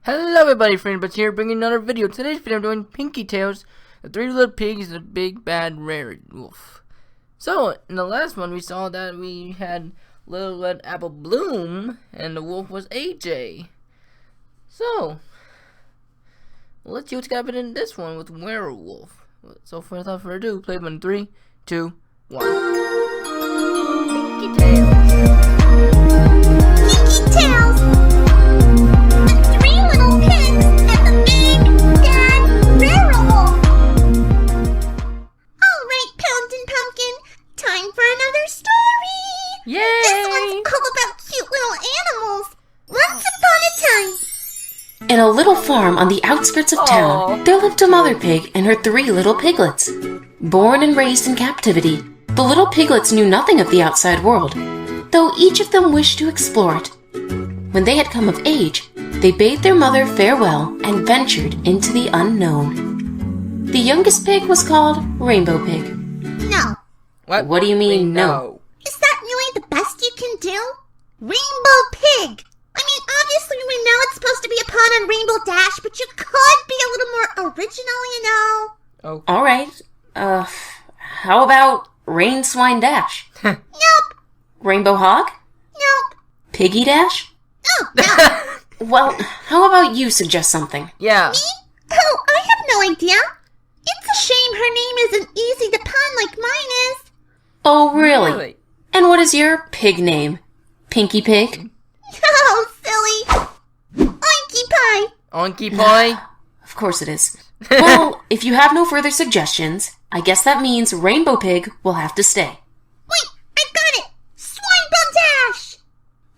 Hello everybody, Friendbuds here, bringing another video. Today's video I'm doing Pinkie Tales, the three little pigs, and the big bad Rariwolf. So, in the last one we saw that we had Little Red Apple Bloom, and the wolf was AJ. So, let's see what's happening in this one with Werewolf. So, without further ado, play them in 3, 2, 1. Pinkie Tales. Pinkie Tales! The three little pigs and the big bad Rariwolf! Alright, Pound and Pumpkin, time for another story! Yay! This one's all about cute little animals. Once upon a time. In a little farm on the outskirts of town, there lived a mother pig and her 3 little piglets. Born and raised in captivity, the little piglets knew nothing of the outside world, though each of them wished to explore it. When they had come of age, they bade their mother farewell and ventured into the unknown. The youngest pig was called Rainbow Pig. No. What do you mean, no? Is that really the best you can do? Rainbow Pig! I mean, obviously we know it's supposed to be a pun on Rainbow Dash, but you could be a little more original, you know? Oh. Alright, how about Rain Swine Dash? Nope. Rainbow Hog? Nope. Piggy Dash? Oh, no. Well, how about you suggest something? Yeah. Me? Oh, I have no idea. It's a shame her name isn't easy to pun like mine is. Oh, really? And what is your pig name? Pinkie Pig? Oh, silly. Oinky Pie. Onky Pie? Of course it is. Well, if you have no further suggestions, I guess that means Rainbow Pig will have to stay. Wait, I got it. Swinebone Dash.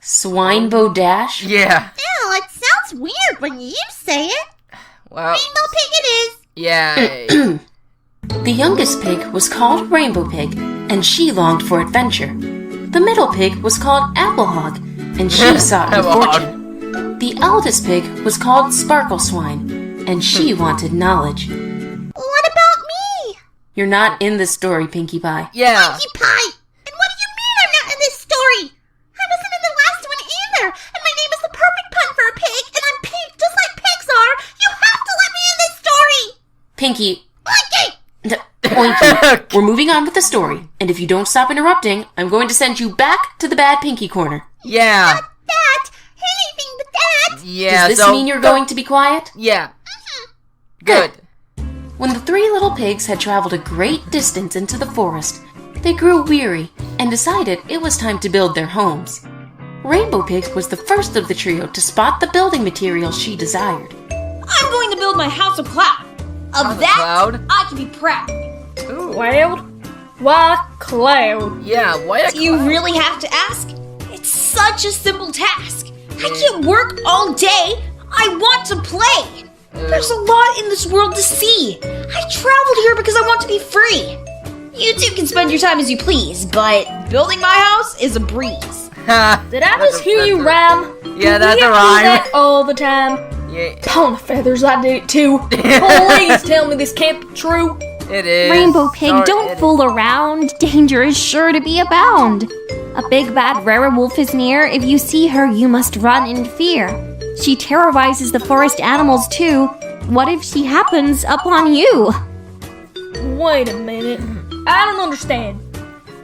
Swinebow Dash? Yeah. Ew, it sounds weird when you say it. Well, Rainbow Pig it is. yeah. The youngest pig was called Rainbow Pig, and she longed for adventure. The middle pig was called Apple Hog, and she sought good fortune. The eldest pig was called Sparkle Swine, and she wanted knowledge. What about me? You're not in this story, Pinkie Pie. Yeah. Oinky Pie. And what do you mean I'm not in this story? I wasn't in the last one either. And my name is the perfect pun for a pig, and I'm pink just like pigs are. You have to let me in this story. Pinkie, Oinky. Oinky, we're moving on with the story, and if you don't stop interrupting, I'm going to send you back to the bad Pinkie corner. Yeah. Not that. Anything but that. Yeah. Does this mean you're going to be quiet? Yeah. Good. When the 3 little pigs had traveled a great distance into the forest, they grew weary and decided it was time to build their homes. Rainbow Pig was the first of the trio to spot the building materials she desired. I'm going to build my house of cloud. Of that, cloud? I can be proud. Ooh. Cloud? Why cloud? Yeah, why a Do you cloud? really have to ask? It's such a simple task. I can't work all day. I want to play. There's a lot in this world to see. I traveled here because I want to be free. You two can spend your time as you please, but building my house is a breeze. Did I just hear you rhyme? Yeah, that's Do a you do rhyme. that all the time? Yeah, Pound of feathers, I do it too. Please tell me this can't be true. it is. Rainbow Pig, Sorry, don't it- fool around. Danger is sure to be abound. A big bad Rariwolf is near. If you see her, you must run in fear. She terrorizes the forest animals too. What if she happens upon you? Wait a minute. I don't understand.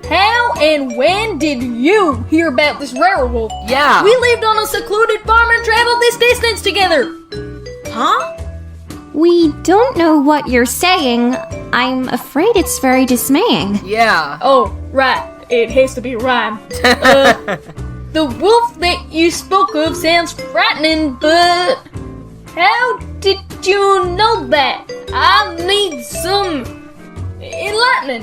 How and when did you hear about this Rariwolf? Yeah. We lived on a secluded farm and traveled this distance together. Huh? We don't know what you're saying. I'm afraid it's very dismaying. Yeah. Oh, right. It has to be a rhyme. The wolf that you spoke of sounds frightening, but how did you know that? I need some enlightening.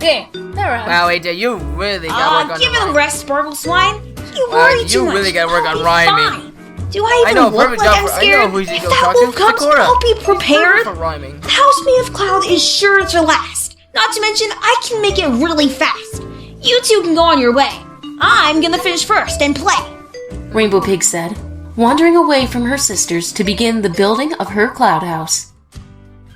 Yeah, that rhymes. Wow, AJ, you really got work on Give it a rhyming. rest, Sparkle Swine. You Wow, worry you too much. really gotta work on I'll be rhyming. fine. Do I even know, look perfect like job I'm for- I know scared? who you If go that talk to. wolf comes, Sakura. I'll be Perfect prepared. for rhyming. The house made of cloud is sure to last. Not to mention, I can make it really fast. You two can go on your way. I'm gonna finish first and play. Rainbow Pig said, wandering away from her sisters to begin the building of her cloud house.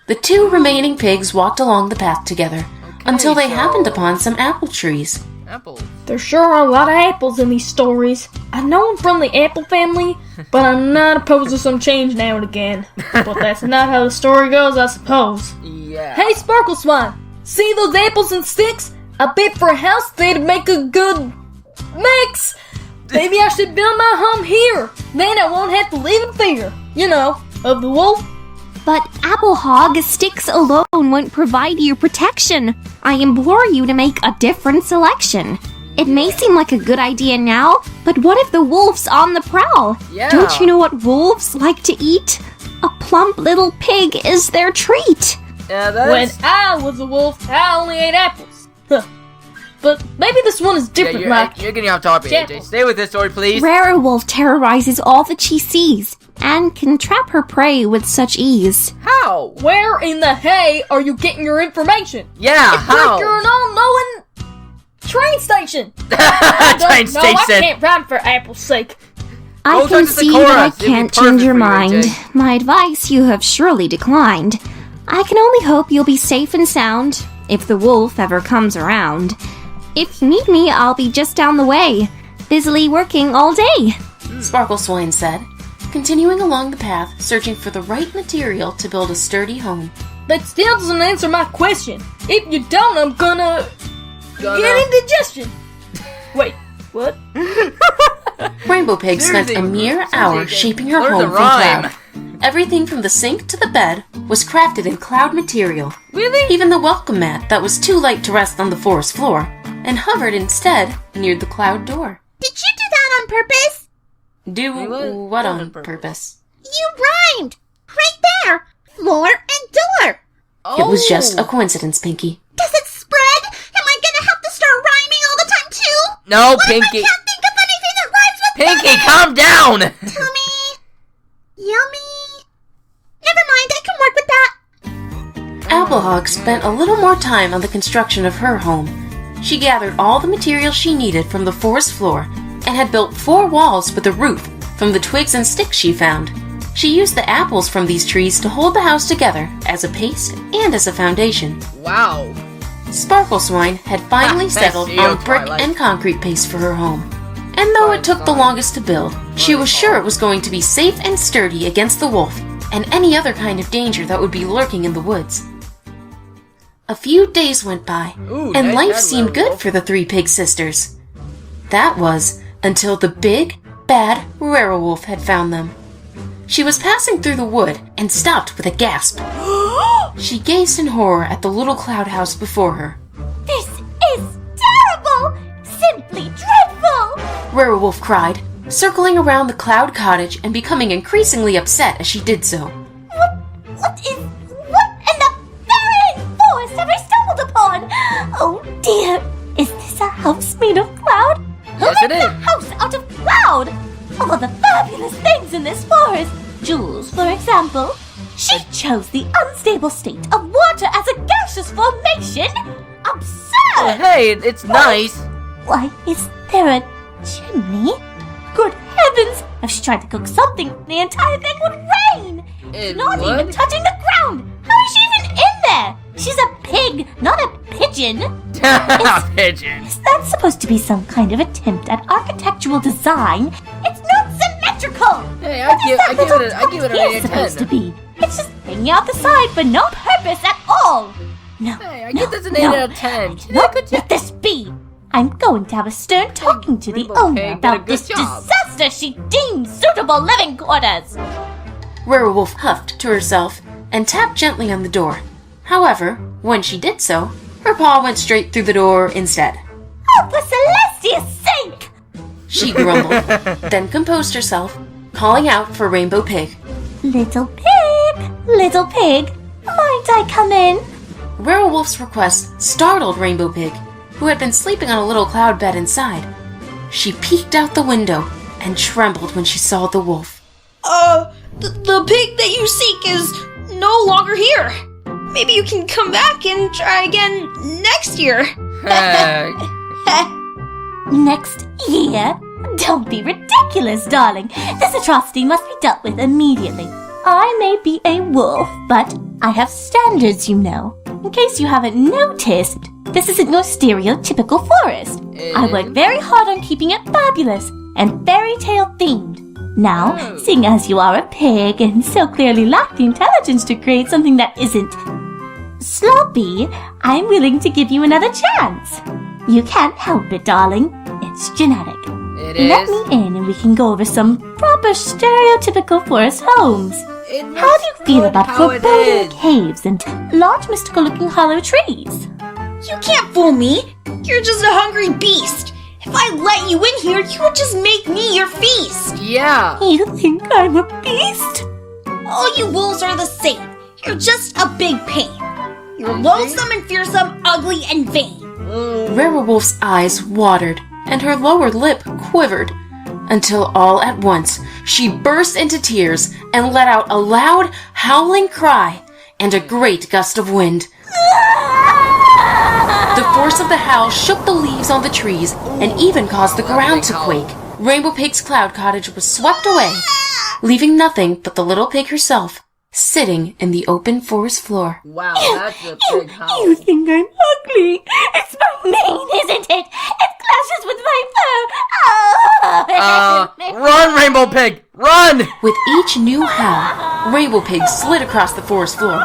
The 2 remaining pigs walked along the path together until they so- happened upon some apple trees. Apples. There sure are a lot of apples in these stories. I know I'm from the apple family, but I'm not opposed to some change now and again. But that's not how the story goes, I suppose. Yeah. Hey, Sparkle Swine! See those apples and sticks? I bet for a house they'd make a good mix! Maybe I should build my home here. Then I won't have to live in fear. You know, of the wolf. But Apple Hog, sticks alone won't provide you protection. I implore you to make a different selection. It may seem like a good idea now, but what if the wolf's on the prowl? Yeah. Don't you know what wolves like to eat? A plump little pig is their treat. Yeah, When I was a wolf, I only ate apples. Huh. But maybe this one is different, Mike. You're getting off topic, AJ. Stay with this story, please. Rariwolf terrorizes all that she sees and can trap her prey with such ease. How? Where in the hay are you getting your information? Yeah, It's how? like you're an all-knowing train station. Train No, I station. can't run for apple's sake. I Go can talk to see Sakura. that I It'd be can't perfect change your for you, mind. AJ. My advice you have surely declined. I can only hope you'll be safe and sound, if the wolf ever comes around. If you need me, I'll be just down the way, busily working all day. Sparkle Swine said, continuing along the path, searching for the right material to build a sturdy home. That still doesn't answer my question. If you don't, I'm gonna get indigestion. Wait, what? Rainbow Pig spent a mere hour shaping her home from cloud. Everything from the sink to the bed was crafted in cloud material. Really? Even the welcome mat that was too light to rest on the forest floor and hovered instead near the cloud door. Did you do that on purpose? Do What? what On on purpose? purpose? You rhymed! Right there! Floor and door! It was just a coincidence, Pinkie. Does it spread? Am I gonna have to start rhyming all the time too? No, What if I Pinkie. can't think of anything that rhymes with Pinkie, calm down! tummy? Yummy? Never mind, I can work with that. Applehog spent a little more time on the construction of her home. She gathered all the materials she needed from the forest floor and had built 4 walls with a roof from the twigs and sticks she found. She used the apples from these trees to hold the house together as a paste and as a foundation. Wow. Sparkle Swine had finally settled See you, on brick Twilight. and concrete paste for her home. And though it took the longest to build, she was sure it was going to be safe and sturdy against the wolf and any other kind of danger that would be lurking in the woods. A few days went by, Ooh, and nice life head, seemed good Rariwolf. for the 3 pig sisters. That was until the big, bad Rariwolf had found them. She was passing through the wood and stopped with a gasp. She gazed in horror at the little cloud house before her. This is terrible! Simply dreadful! Rariwolf cried, circling around the cloud cottage and becoming increasingly upset as she did so. What in the very forest have I stumbled upon? Oh dear, is this a house made of cloud? Who Yes, it makes a is. house out of cloud? All of the fabulous things in this forest. Jules, for example. She chose the unstable state of water as a gaseous formation. Absurd! Hey, it's nice. Why, is there a chimney? Good heavens! If she tried to cook something, the entire thing would rain! It Not would? even touching the ground! How is she even in there? She's a pig, not a pigeon! Pigeon. Is that supposed to be some kind of attempt at architectural design? It's not symmetrical! Hey, I What is give that it little an 8 piece out supposed to of 10. be? It's just hanging out the side for no purpose at all! No, Hey, I no, give this an 8 no. out of 10. Not let this be! I'm going to have a stern talking to the Rainbow owner Pig did a about good this job. disaster she deems suitable living quarters! Rariwolf huffed to herself and tapped gently on the door. However, when she did so, her paw went straight through the door instead. Oh, for Celestia's sake! She grumbled, then composed herself, calling out for Rainbow Pig. Little pig, might I come in? Rariwolf's request startled Rainbow Pig, who had been sleeping on a little cloud bed inside. She peeked out the window and trembled when she saw the wolf. The pig that you seek is no longer here. Maybe you can come back and try again next year. Next year? Don't be ridiculous, darling. This atrocity must be dealt with immediately. I may be a wolf, but I have standards, you know. in case you haven't noticed, this isn't your stereotypical forest. I worked very hard on keeping it fabulous and fairy tale themed. Now, seeing as you are a pig and so clearly lack the intelligence to create something that isn't sloppy, I'm willing to give you another chance. You can't help it, darling. It's genetic. Let me in and we can go over some proper stereotypical forest homes. How do you feel about foreboding caves and large mystical-looking hollow trees? You can't fool me. You're just a hungry beast. If I let you in here, you would just make me your feast. Yeah. You think I'm a beast? All you wolves are the same. You're just a big pain. You're loathsome and fearsome, ugly and vain. Rariwolf's eyes watered, and her lower lip quivered, until all at once she burst into tears and let out a loud, howling cry and a great gust of wind. The force of the howl shook the leaves on the trees and even caused the ground to quake. Rainbow Pig's cloud cottage was swept away, leaving nothing but the little pig herself, sitting in the open forest floor. Wow, that's a big howl. You think I'm ugly? It's my mane, isn't it? It clashes with my fur. Run, Rainbow Pig! Run! With each new howl, Rainbow Pig slid across the forest floor,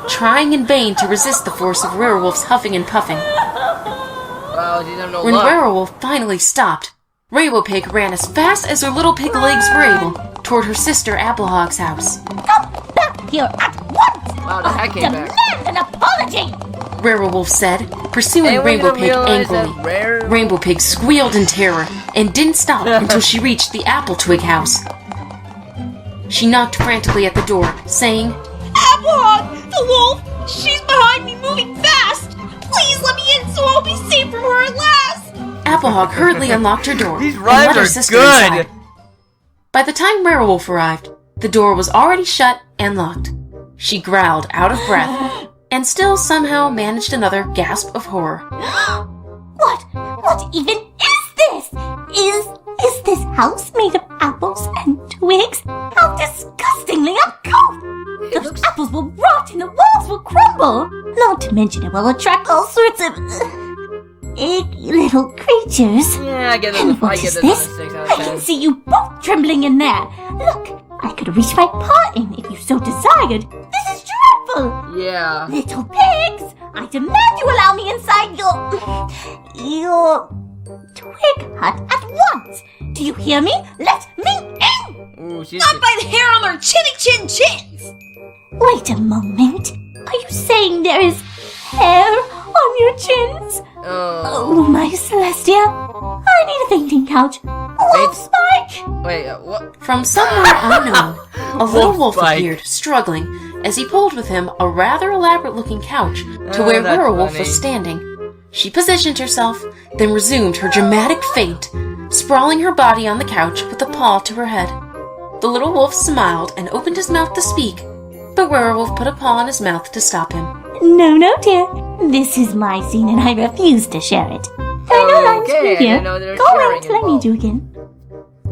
trying in vain to resist the force of Rariwolf's huffing and puffing. Wow, she didn't have no When luck. Rariwolf finally stopped, Rainbow Pig ran as fast as her little pig legs were able toward her sister Applehog's house. Come back here at once! Wow, the heck came back. Demand an apology! Rariwolf said, pursuing Anyone Rainbow gonna Pig realize angrily. that Rare... Rainbow Pig squealed in terror and didn't stop until she reached the apple twig house. She knocked frantically at the door, saying, Applehog, the wolf, she's behind me moving fast. Please let me in so I'll be safe from her at last. Applehog hurriedly unlocked her door These and rhymes let her are sister good. inside. By the time Rariwolf arrived, the door was already shut and locked. She growled out of breath and still somehow managed another gasp of horror. What even is this? Is this house made of apples and twigs? How disgustingly uncouth! Those apples will rot and the walls will crumble. Not to mention it will attract all sorts of icky little creatures. Yeah, I get it. And what I get is it. this? 6 out I of can 10. see you both trembling in there. Look, I could reach my paw in if you so desired. This is dreadful. Yeah. Little pigs, I demand you allow me inside your twig hut at once. Do you hear me? Let me in. Ooh, she's Not by the hair on their chinny chin chins. Wait a moment. Are you saying there is hair on your chins? Oh, my Celestia. I need a fainting couch. Wolf Spike! Wait, what? From somewhere unknown, a little wolf Spike. appeared, struggling, as he pulled with him a rather elaborate-looking couch to where that's Rariwolf funny. was standing. She positioned herself, then resumed her dramatic faint, sprawling her body on the couch with a paw to her head. The little wolf smiled and opened his mouth to speak, but Rariwolf put a paw on his mouth to stop him. No, dear. This is my scene and I refuse to share it. There are no lines Okay, I from here. didn't know there was Go away sharing until I need you again.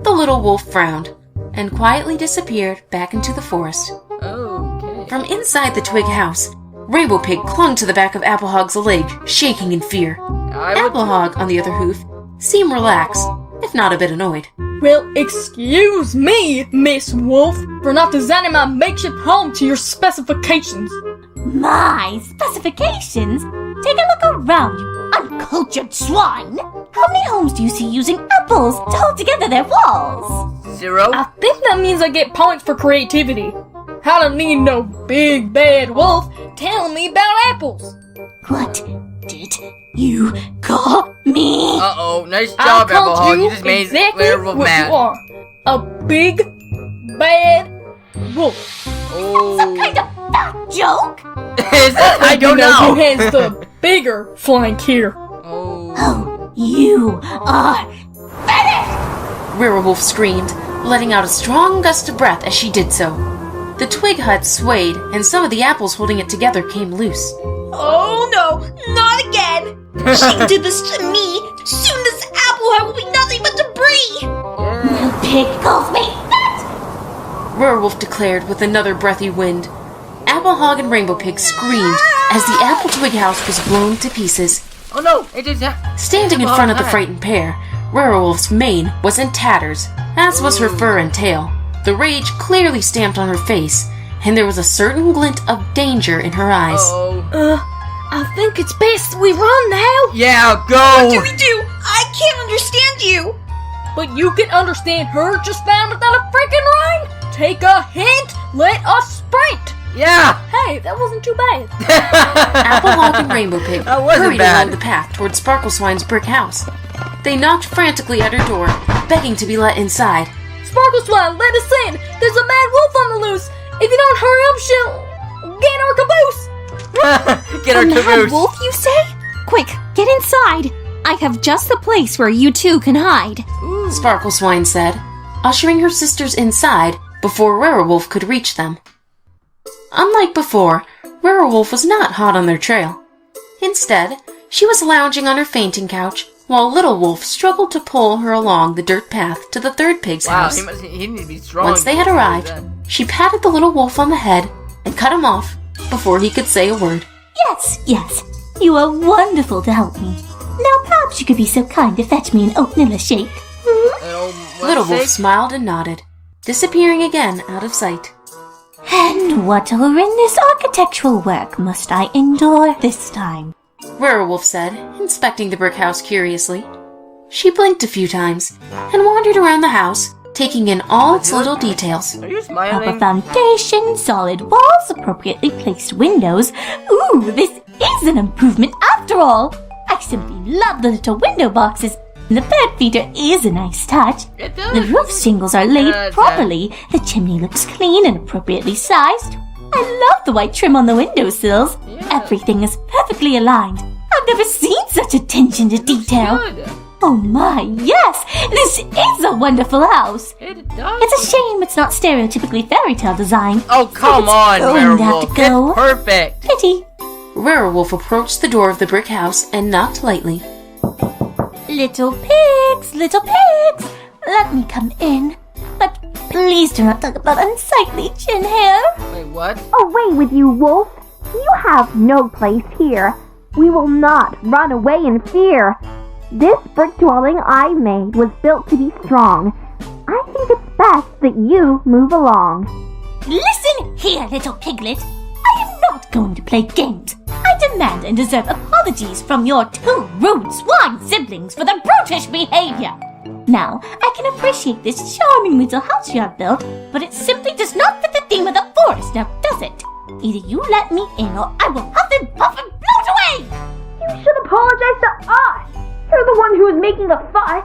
The little wolf frowned and quietly disappeared back into the forest. Okay. From inside the twig house, Rainbow Pig clung to the back of Applehog's leg, shaking in fear. I would... Applehog, on the other hoof, seemed relaxed, if not a bit annoyed. Well, excuse me, Miss Wolf, for not designing my makeshift home to your specifications. My specifications? Take a look around, you uncultured swine. How many homes do you see using apples to hold together their walls? 0? I think that means I get points for creativity. I don't need no big bad wolf telling me about apples. What did you call me? Uh-oh, nice I job, called Applehog. you You just made exactly Werewolf what mad. you are. A big bad wolf. Some kind of fat joke? Is that? I don't know. Who has the bigger flank here? Oh. You are Rariwolf screamed, letting out a strong gust of breath as she did so. The twig hut swayed, and some of the apples holding it together came loose. Oh no, not again. She did this to me. Soon this apple hut will be nothing but debris. no pig calls me fat. Rariwolf declared with another breathy wind. Applehog and Rainbow Pig screamed, as the apple twig house was blown to pieces. Oh no, it is Standing in front of the frightened pair, Rariwolf's mane was in tatters, as was her fur and tail. The rage clearly stamped on her face, and there was a certain glint of danger in her eyes. I think it's best we run now. Yeah, go! What do we do? I can't understand you. But you can understand her just found without a freaking rhyme. Take a hint. Let us sprint. Yeah! Hey, that wasn't too bad. Applehawk and Rainbow Pig That wasn't hurried bad. along the path toward Sparkleswine's brick house. They knocked frantically at her door, begging to be let inside. Sparkleswine, let us in. There's a mad wolf on the loose. If you don't hurry up, she'll get our caboose. Get our A mad caboose. wolf, you say? Quick, get inside. I have just the place where you two can hide. Sparkleswine said, ushering her sisters inside before Rariwolf could reach them. Unlike before, Rariwolf was not hot on their trail. Instead, she was lounging on her fainting couch, while Little Wolf struggled to pull her along the dirt path to the third pig's Wow, house. he need to be strong. Once they had arrived, she patted the little wolf on the head and cut him off before he could say a word. Yes, yes. You are wonderful to help me. Now perhaps you could be so kind to fetch me an oatmeal shake. Little Wolf smiled and nodded, disappearing again out of sight. And what horrendous architectural work must I endure this time? Rariwolf said, inspecting the brick house curiously. She blinked a few times and wandered around the house, taking in all its little details. Are you Proper smiling? foundation, solid walls, appropriately placed windows. Ooh, this is an improvement after all. I simply love the little window boxes. And the bird feeder is a nice touch. It The does. roof shingles are laid Does, properly. The chimney looks clean and appropriately sized. I love the white trim on the windowsills. Yeah. Everything is perfectly aligned. I've never seen such attention to detail. Good. Oh my, yes! This is a wonderful house. It does. It's a shame it's not stereotypically fairy tale design. Oh, come on, going to have Werewolf. to go. It's perfect. Pity. Rariwolf approached the door of the brick house and knocked lightly. Little pigs, let me come in. But please do not talk about unsightly chin hair. Wait, what? Away with you, wolf! You have no place here. We will not run away in fear. This brick dwelling I made was built to be strong. I think it's best that you move along. Listen here, little piglet. I am not going to play games. I demand and deserve apologies from your two rude swine siblings for their brutish behavior. Now, I can appreciate this charming little house you have built, but it simply does not fit the theme of the forest, now does it? Either you let me in or I will huff and puff and float away! You should apologize to us. You're the one who is making a fuss.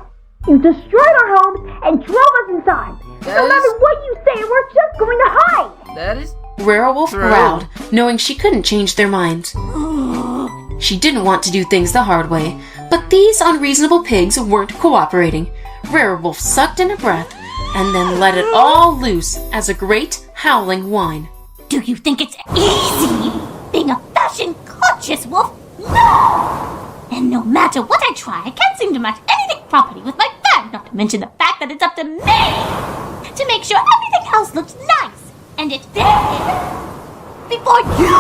You destroyed our homes and drove us inside. No matter what you say, we're just going to hide. That is... Rariwolf True. growled, knowing she couldn't change their minds. She didn't want to do things the hard way, but these unreasonable pigs weren't cooperating. Rariwolf sucked in a breath and then let it all loose as a great howling whine. Do you think it's easy being a fashion-conscious wolf? No! And no matter what I try, I can't seem to match anything properly with my fur, not to mention the fact that it's up to me to make sure everything else looks nice. And it did before you,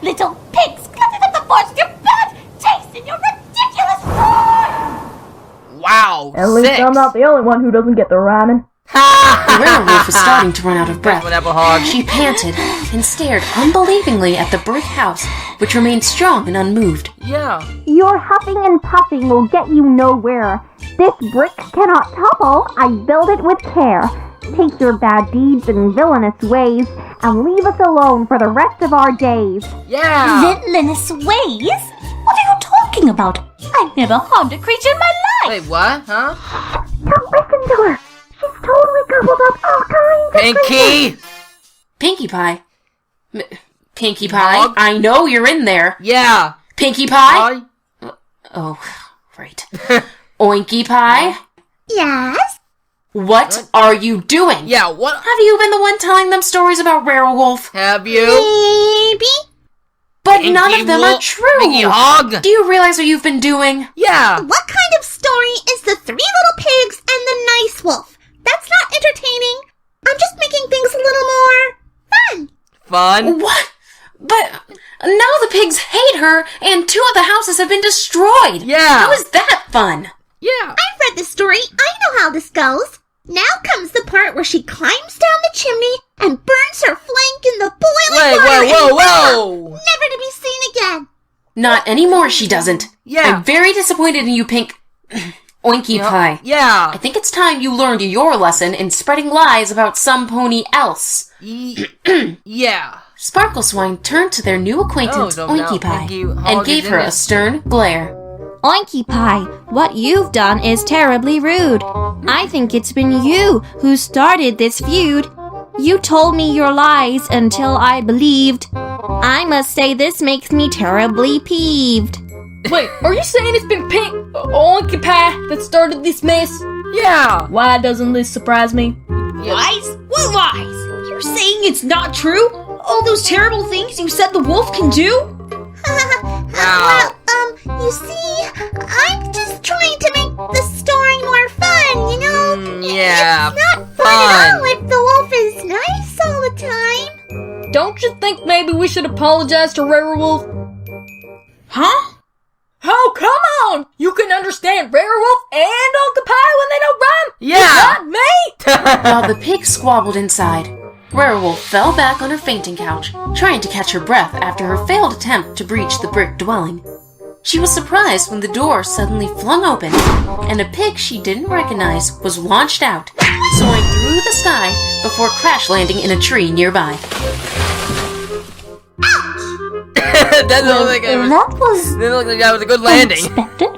little pigs, cluttered up the forest, your bad taste, and your ridiculous form! Wow. At least Six. I'm not the only one who doesn't get the ramen. The Rariwolf was starting to run out of breath. What apple hog? She panted and stared unbelievingly at the brick house, which remained strong and unmoved. Yeah. Your huffing and puffing will get you nowhere. This brick cannot topple. I build it with care. Take your bad deeds and villainous ways and leave us alone for the rest of our days. Yeah. Villainous ways? What are you talking about? I've never harmed a creature in my life! Wait, what? Huh? Don't listen to her. She's totally gobbled up all kinds of Pinkie! Pinkie Pie. Pinkie Pie? Dog? I know you're in there. Yeah. Pinkie Pie? Hi. Oh, right. Oinky Pie? Yes? What are you doing? Yeah, what? Have you been the one telling them stories about Rariwolf? Have you? Maybe. But Pinkie none of them are Wolf? true. Pinkie hog? Do you realize what you've been doing? Yeah. What kind of story is the 3 little pigs and the nice wolf? That's not entertaining. I'm just making things a little more fun. Fun? What? But Now the pigs hate her, and 2 of the houses have been destroyed. Yeah. How is that fun? Yeah. I've read the story. I know how this goes. Now comes the part where she climbs down the chimney and burns her flank in the boiling water. Whoa. Never to be seen again. Not anymore, she doesn't. Yeah. I'm very disappointed in you, Pink... Oinky Pie. Yeah. I think it's time you learned your lesson in spreading lies about some pony else. Yeah. Sparkle Swine turned to their new acquaintance, so now Oinky Pie, Pinkie and Hog gave is her in a it. stern glare. Oinky Pie, what you've done is terribly rude. I think it's been you who started this feud. You told me your lies until I believed. I must say this makes me terribly peeved. Wait, are you saying it's been Pinkie Pie that started this mess? Yeah. Why doesn't this surprise me? Lies? What lies? You're saying it's not true? All those terrible things you said the wolf can do? Wow. Well, you see, I'm just trying to make the story more fun, you know? Yeah. It's not fun at all if the wolf is nice all the time. Don't you think maybe we should apologize to Rariwolf? Huh? Oh, come on! You can understand Rariwolf and Uncle Pie when they don't rhyme? Yeah. Not me! While the pig squabbled inside, Rariwolf fell back on her fainting couch, trying to catch her breath after her failed attempt to breach the brick dwelling. She was surprised when the door suddenly flung open, and a pig she didn't recognize was launched out, soaring through the sky before crash landing in a tree nearby. That looked like that was a good landing. Unexpected.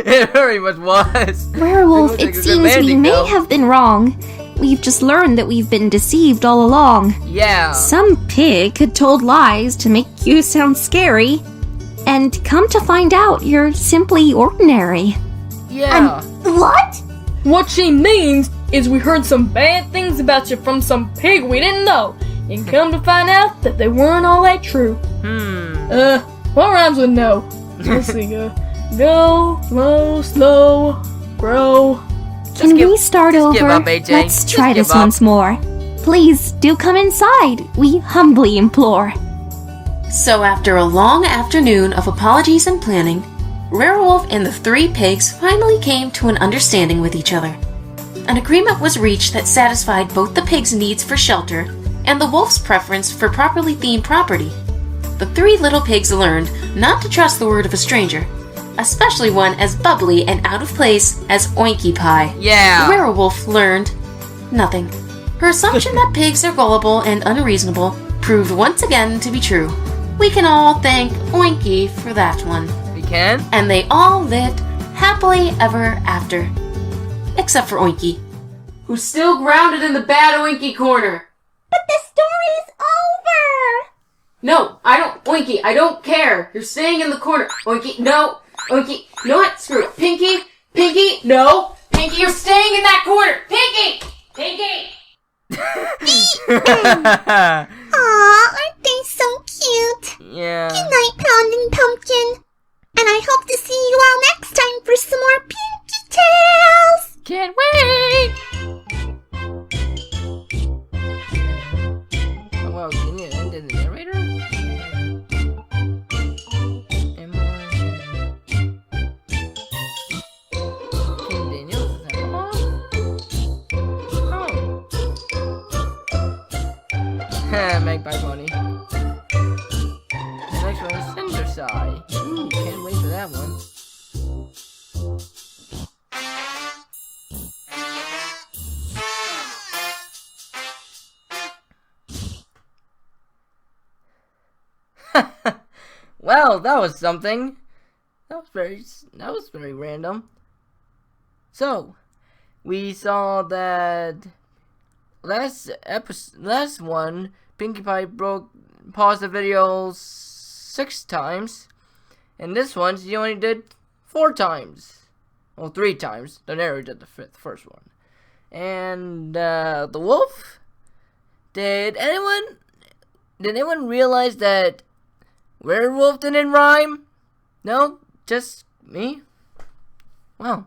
It very much was. Werewolf, looked like a it good seems we landing, may though. have been wrong. We've just learned that we've been deceived all along. Yeah. Some pig had told lies to make you sound scary. And come to find out, you're simply ordinary. Yeah. What? What she means is we heard some bad things about you from some pig we didn't know, and come to find out that they weren't all that true. What rhymes with no? Let's see, go, slow, grow. Can we start just over? give up, AJ. Let's Just try give this up. once more. Please do come inside, we humbly implore. So after a long afternoon of apologies and planning, Rariwolf and the 3 pigs finally came to an understanding with each other. An agreement was reached that satisfied both the pigs' needs for shelter and the wolf's preference for properly themed property. The 3 little pigs learned not to trust the word of a stranger, especially one as bubbly and out of place as Oinky Pie. Yeah. Rariwolf learned nothing. Her assumption that pigs are gullible and unreasonable proved once again to be true. We can all thank Oinky for that one. We can? And they all lived happily ever after. Except for Oinky, who's still grounded in the bad Oinky corner. But the story's over. No, Oinky, I don't care. You're staying in the corner. Oinky, no. Oinky, you know what? Screw it. Pinkie, no. Pinkie, you're staying in that corner. Pinkie! Aw, aren't they so cute? Yeah. Good night, Pounding Pumpkin. And I hope to see you all next time for some more Pinkie Tales. Can't wait. Oh, well, can you end the narrator? King Daniel? Is that Oh. Magpie Pony. The next one is Cinderside. Ooh, can't wait for that one. Well, that was something. That was very random. So, we saw that last one, Pinkie Pie paused the video 6 times, and this one she only did 4 times. Well, 3 times. The narrator did the first one. And the wolf. Did anyone realize that Rariwolf didn't rhyme? No, just me. Well,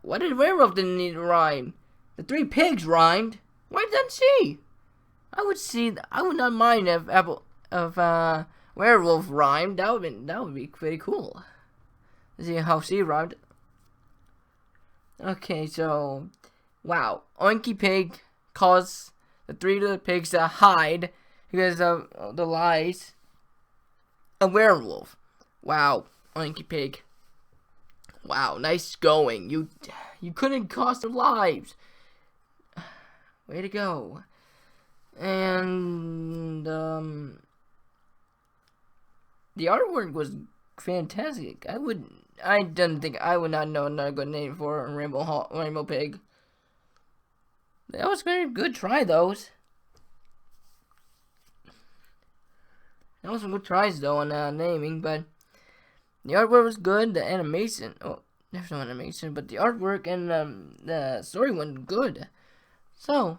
why did Rariwolf didn't need to rhyme? The 3 pigs rhymed. Why didn't she? I would not mind if werewolf rhymed, that would be pretty cool. Let's see how she rhymed. Okay, so wow, Oinky Pig caused the 3 little pigs to hide because of the lies. A werewolf. Wow, Oinky Pig. Wow, nice going. You couldn't cost their lives. Way to go. And the artwork was fantastic. I didn't think I would not know another good name for a rainbow pig. That was very good try, those. That was some good tries though on naming, but the artwork was good. The animation, there's no animation, but the artwork and the story went good. So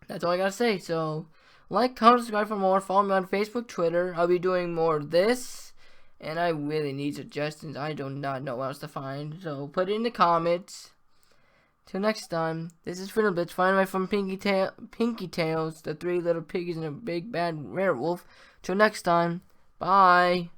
that's all I gotta say. So like, comment, subscribe for more. Follow me on Facebook, Twitter. I'll be doing more of this, and I really need suggestions. I do not know what else to find, so put it in the comments. Till next time, this is Fiddle Bitch, find my from Pinkie Tales, the 3 little piggies and a big bad werewolf. Till next time, bye.